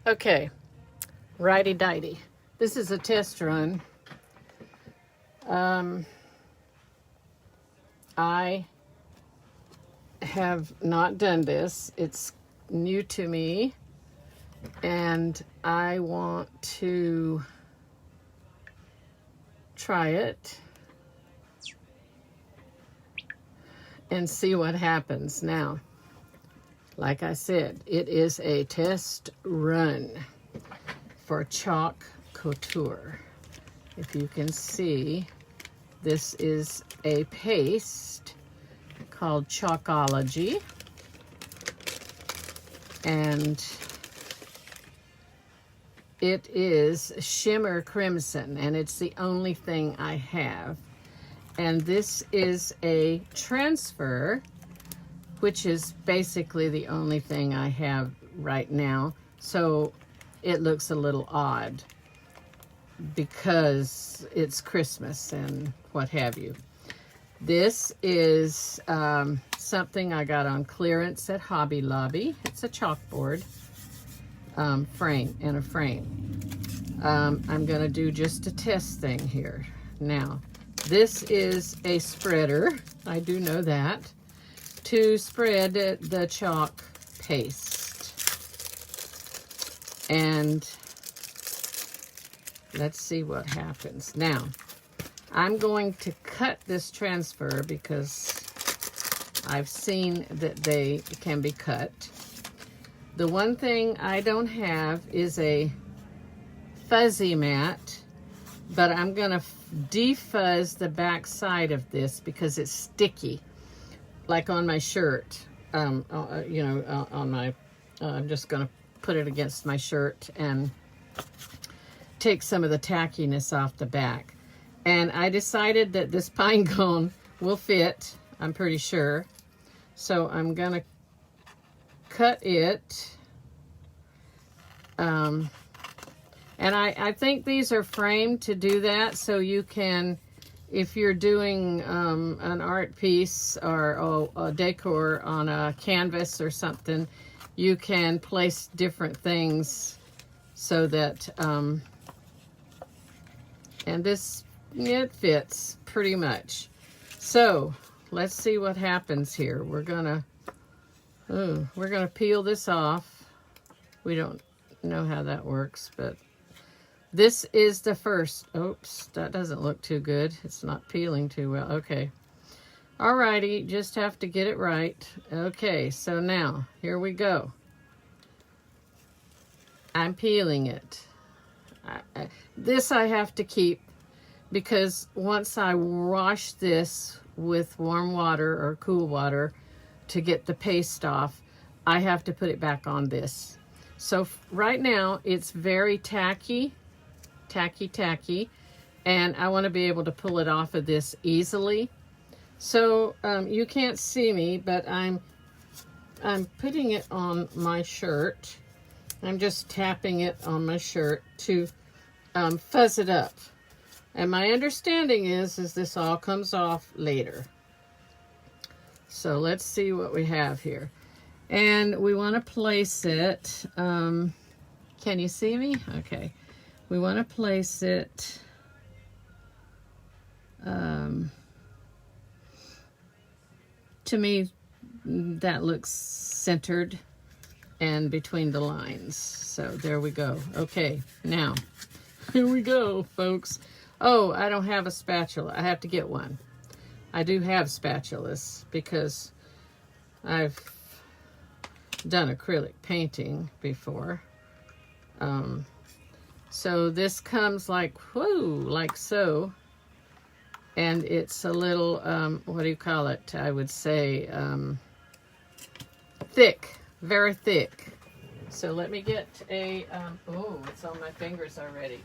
Okay, righty-dighty. This is a test run. I have not done this. It's new to me, and I want to try it and see what happens. Now, like I said, it is a test run for chalk couture. If you can see, this is a paste called Chalkology, and it is shimmer crimson, and it's the only thing I have. And this is a transfer, which is basically the only thing I have right now. So it looks a little odd because it's Christmas and what have you. This is something I got on clearance at Hobby Lobby. It's a chalkboard frame and a frame. I'm gonna do just a test thing here. Now, this is a spreader, I do know that, to spread the chalk paste. And let's see what happens. Now, I'm going to cut this transfer because I've seen that they can be cut. The one thing I don't have is a fuzzy mat, but I'm gonna defuzz the back side of this because it's sticky, like on my shirt. On my, I'm just gonna put it against my shirt and take some of the tackiness off the back. And I decided that this pine cone will fit, I'm pretty sure. So I'm gonna cut it. And I think these are framed to do that, so you can, if you're doing an art piece or a decor on a canvas or something, you can place different things so that, and this, it fits pretty much. So let's see what happens here. We're gonna peel this off. We don't know how that works, but this is the first. Oops, that doesn't look too good. It's not peeling too well. Okay. Alrighty, just have to get it right. Okay, so now, here we go. I'm peeling it. This I have to keep because once I wash this with warm water or cool water to get the paste off, I have to put it back on this. So right now, it's very tacky, and I want to be able to pull it off of this easily. So you can't see me, but I'm putting it on my shirt. I'm just tapping it on my shirt to fuzz it up. And my understanding is this all comes off later. So let's see what we have here. And we want to place it, can you see me? Okay. We want to place it to me, that looks centered and between the lines. So there we go. Okay, now, here we go, folks. Oh, I don't have a spatula. I have to get one. I do have spatulas because I've done acrylic painting before. So this comes like, whoo, like so. And it's a little, what do you call it? I would say thick, very thick. So let me get a, oh, it's on my fingers already.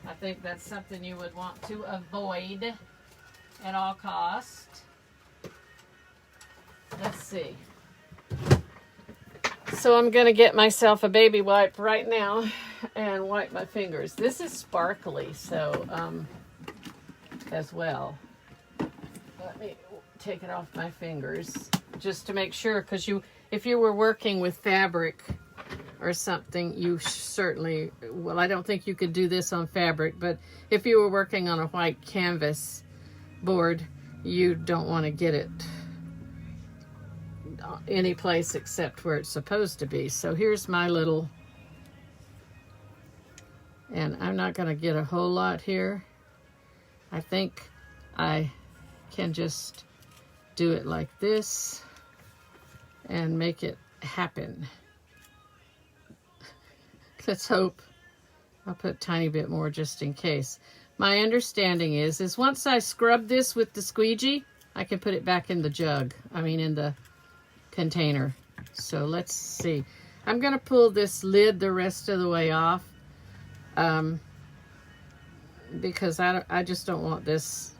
I think that's something you would want to avoid at all costs. Let's see. So I'm going to get myself a baby wipe right now and wipe my fingers. This is sparkly, so as well. Let me take it off my fingers just to make sure, because if you were working with fabric or something, you certainly, well, I don't think you could do this on fabric, but if you were working on a white canvas board, you don't want to get it any place except where it's supposed to be. So here's my little, and I'm not going to get a whole lot here. I think I can just do it like this and make it happen. Let's hope. I'll put a tiny bit more just in case. My understanding is once I scrub this with the squeegee, I can put it back in the jug. I mean, in the container. So let's see. I'm going to pull this lid the rest of the way off because I just don't want this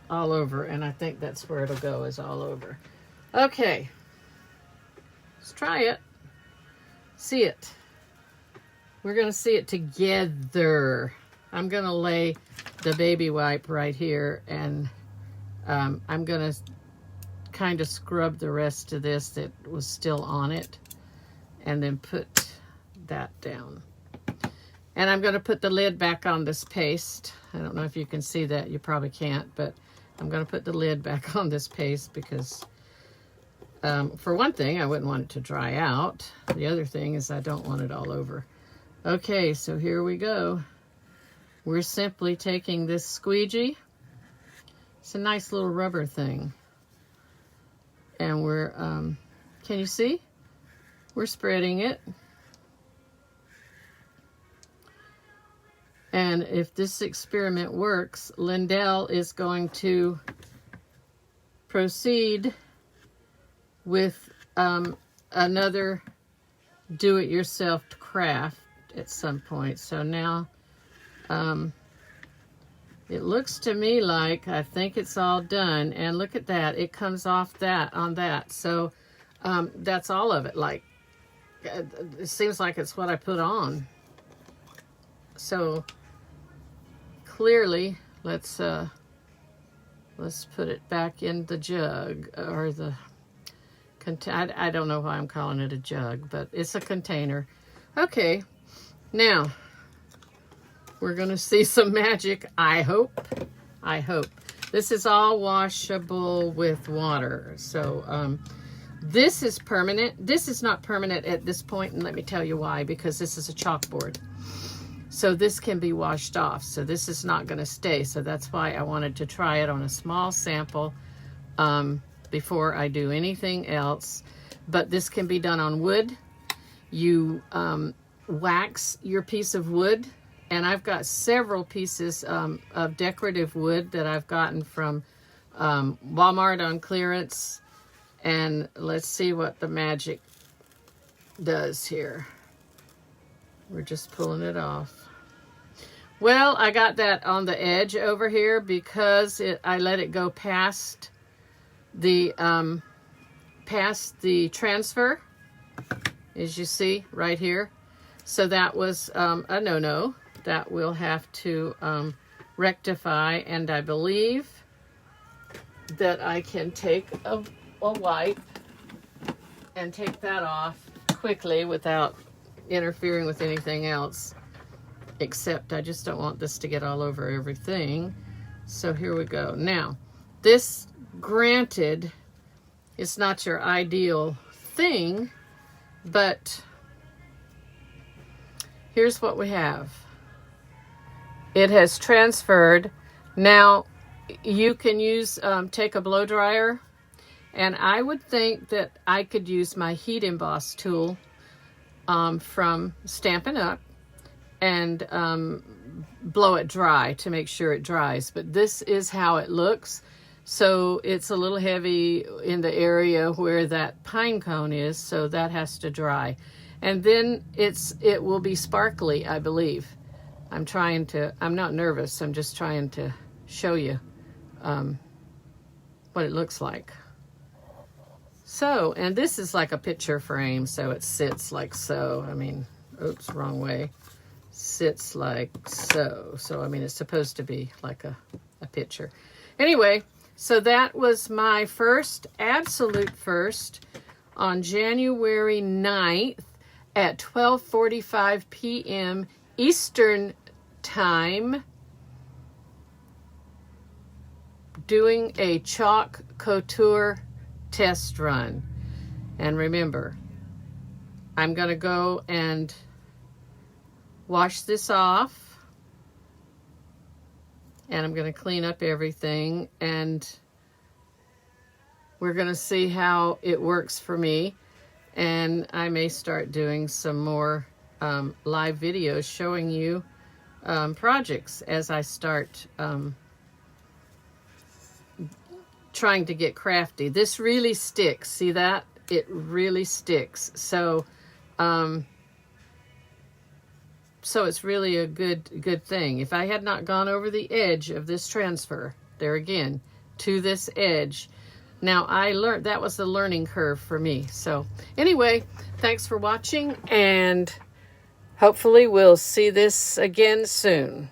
all over, and I think that's where it'll go, is all over. Okay. Let's try it. See it. We're going to see it together. I'm going to lay the baby wipe right here, and I'm going to kind of scrub the rest of this that was still on it, and then put that down. And I'm going to put the lid back on this paste. I don't know if you can see that. You probably can't, but I'm going to put the lid back on this paste because, for one thing, I wouldn't want it to dry out. The other thing is I don't want it all over. Okay, so here we go. We're simply taking this squeegee. It's a nice little rubber thing. And we're, can you see? We're spreading it. And if this experiment works, Lindell is going to proceed with another do-it-yourself craft at some point. So now it looks to me like I think it's all done. And look at that. It comes off that on that. So that's all of it. Like, it seems like it's what I put on. So clearly, let's put it back in the jug, or the I don't know why I'm calling it a jug, but it's a container. Okay, now we're gonna see some magic. I hope. This is all washable with water. So this is permanent. This is not permanent at this point, and let me tell you why. Because this is a chalkboard. So this can be washed off. So this is not going to stay. So that's why I wanted to try it on a small sample before I do anything else. But this can be done on wood. You wax your piece of wood. And I've got several pieces of decorative wood that I've gotten from Walmart on clearance. And let's see what the magic does here. We're just pulling it off. Well, I got that on the edge over here because I let it go past the transfer, as you see right here. So that was a no-no that we'll have to rectify. And I believe that I can take a wipe and take that off quickly without interfering with anything else, except I just don't want this to get all over everything. So here we go. Now, this, granted, is not your ideal thing, but here's what we have. It has transferred. Now, you can use, take a blow dryer, and I would think that I could use my heat emboss tool from Stampin' Up! And blow it dry to make sure it dries. But this is how it looks. So it's a little heavy in the area where that pine cone is, so that has to dry. And then it will be sparkly, I believe. I'm not nervous, I'm just trying to show you what it looks like. So, and this is like a picture frame, so it sits like so. I mean, oops, wrong way. Sits like so. So, I mean, it's supposed to be like a picture. Anyway, so that was my first, absolute first, on January 9th. at 12:45 p.m. Eastern Time doing a chalk couture test run. And remember, I'm going to go and wash this off, and I'm going to clean up everything, and we're going to see how it works for me. And I may start doing some more live videos showing you projects as I start trying to get crafty. This really sticks. See that? It really sticks. So it's really a good thing. If I had not gone over the edge of this transfer, there again, to this edge, now I learned, that was the learning curve for me. So anyway, thanks for watching, and hopefully we'll see this again soon.